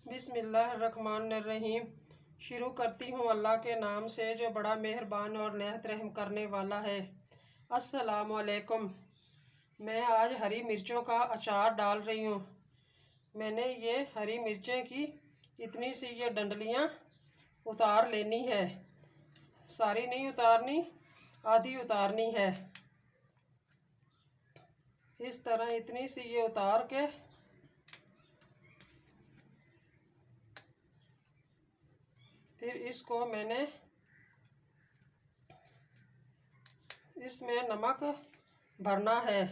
बिस्मिल्लाहिर्रहमानिर्रहीम। शुरू करती हूँ अल्लाह के नाम से जो बड़ा मेहरबान और नहायत रहम करने वाला है। अस्सलामुअलैकुम। मैं आज हरी मिर्चों का अचार डाल रही हूँ। मैंने ये हरी मिर्चें की इतनी सी ये डंडलियाँ उतार लेनी है। सारी नहीं उतारनी, आधी उतारनी है। इस तरह इतनी सी ये उतार के फिर इसको मैंने इसमें नमक भरना है।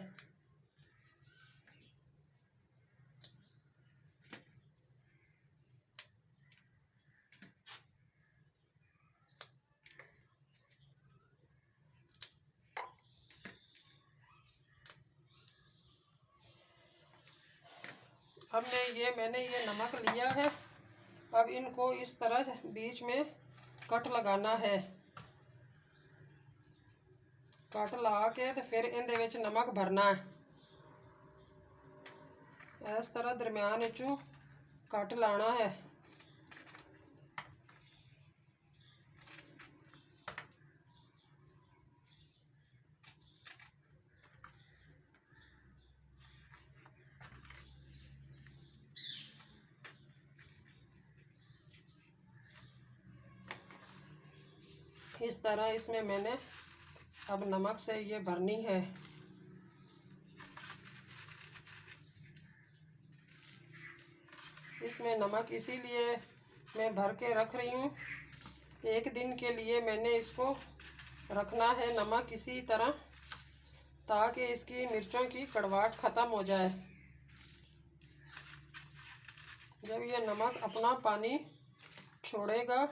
अब मैंने ये नमक लिया है। अब इनको इस तरह से बीच में कट लगाना है। कट ला के तो फिर इहदे विच नमक भरना है। इस तरह दरम्यान विचों कट लाना है। इस तरह इसमें मैंने अब नमक से ये भरनी है। इसमें नमक इसीलिए मैं भर के रख रही हूँ, एक दिन के लिए मैंने इसको रखना है नमक इसी तरह, ताकि इसकी मिर्चों की कड़वाहट ख़त्म हो जाए। जब ये नमक अपना पानी छोड़ेगा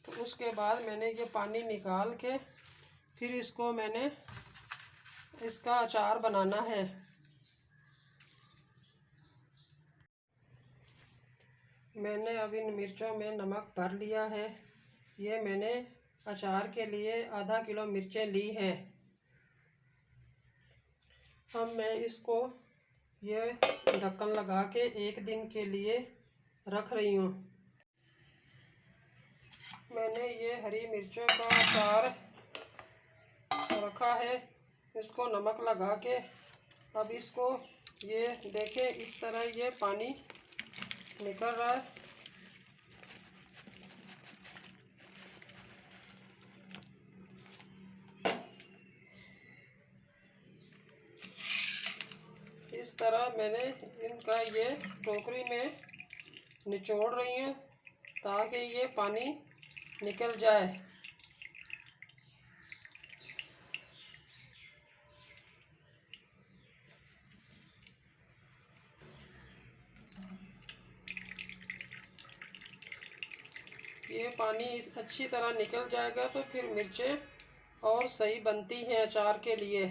तो उसके बाद मैंने ये पानी निकाल के फिर इसको मैंने इसका अचार बनाना है। मैंने अब इन मिर्चों में नमक भर लिया है। ये मैंने अचार के लिए आधा किलो मिर्चें ली हैं। अब मैं इसको ये ढक्कन लगा के एक दिन के लिए रख रही हूँ। मैंने ये हरी मिर्चों का अचार रखा है। इसको नमक लगा के अब इसको ये देखें, इस तरह ये पानी निकल रहा है। इस तरह मैंने इनका ये टोकरी में निचोड़ रही हूँ ताकि ये पानी निकल जाए। ये पानी इस अच्छी तरह निकल जाएगा तो फिर मिर्चें और सही बनती हैं अचार के लिए।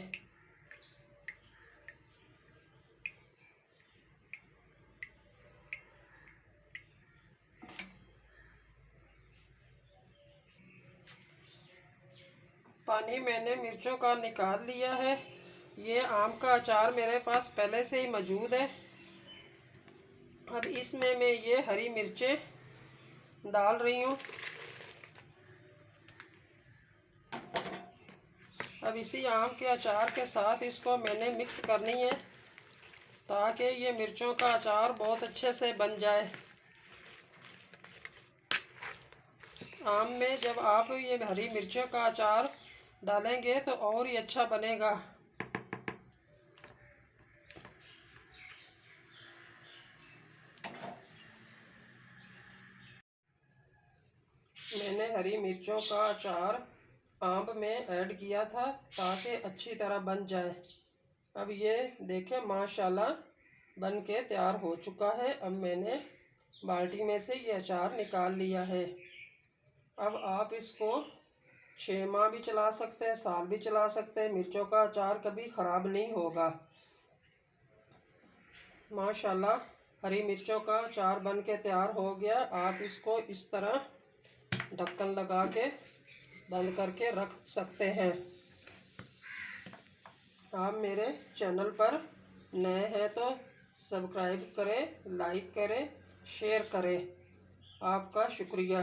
पानी मैंने मिर्चों का निकाल लिया है। ये आम का अचार मेरे पास पहले से ही मौजूद है। अब इसमें मैं ये हरी मिर्चें डाल रही हूँ। अब इसी आम के अचार के साथ इसको मैंने मिक्स करनी है ताकि ये मिर्चों का अचार बहुत अच्छे से बन जाए। आम में जब आप ये हरी मिर्चों का अचार डालेंगे तो और ही अच्छा बनेगा। मैंने हरी मिर्चों का अचार आम में ऐड किया था ताकि अच्छी तरह बन जाए। अब ये देखें माशाल्लाह बन के तैयार हो चुका है। अब मैंने बाल्टी में से ये अचार निकाल लिया है। अब आप इसको 6 माह भी चला सकते हैं, साल भी चला सकते हैं। मिर्चों का अचार कभी ख़राब नहीं होगा। माशाल्लाह हरी मिर्चों का अचार बन के तैयार हो गया। आप इसको इस तरह ढक्कन लगा के बंद करके रख सकते हैं। आप मेरे चैनल पर नए हैं तो सब्सक्राइब करें, लाइक करें शेयर करें। आपका शुक्रिया।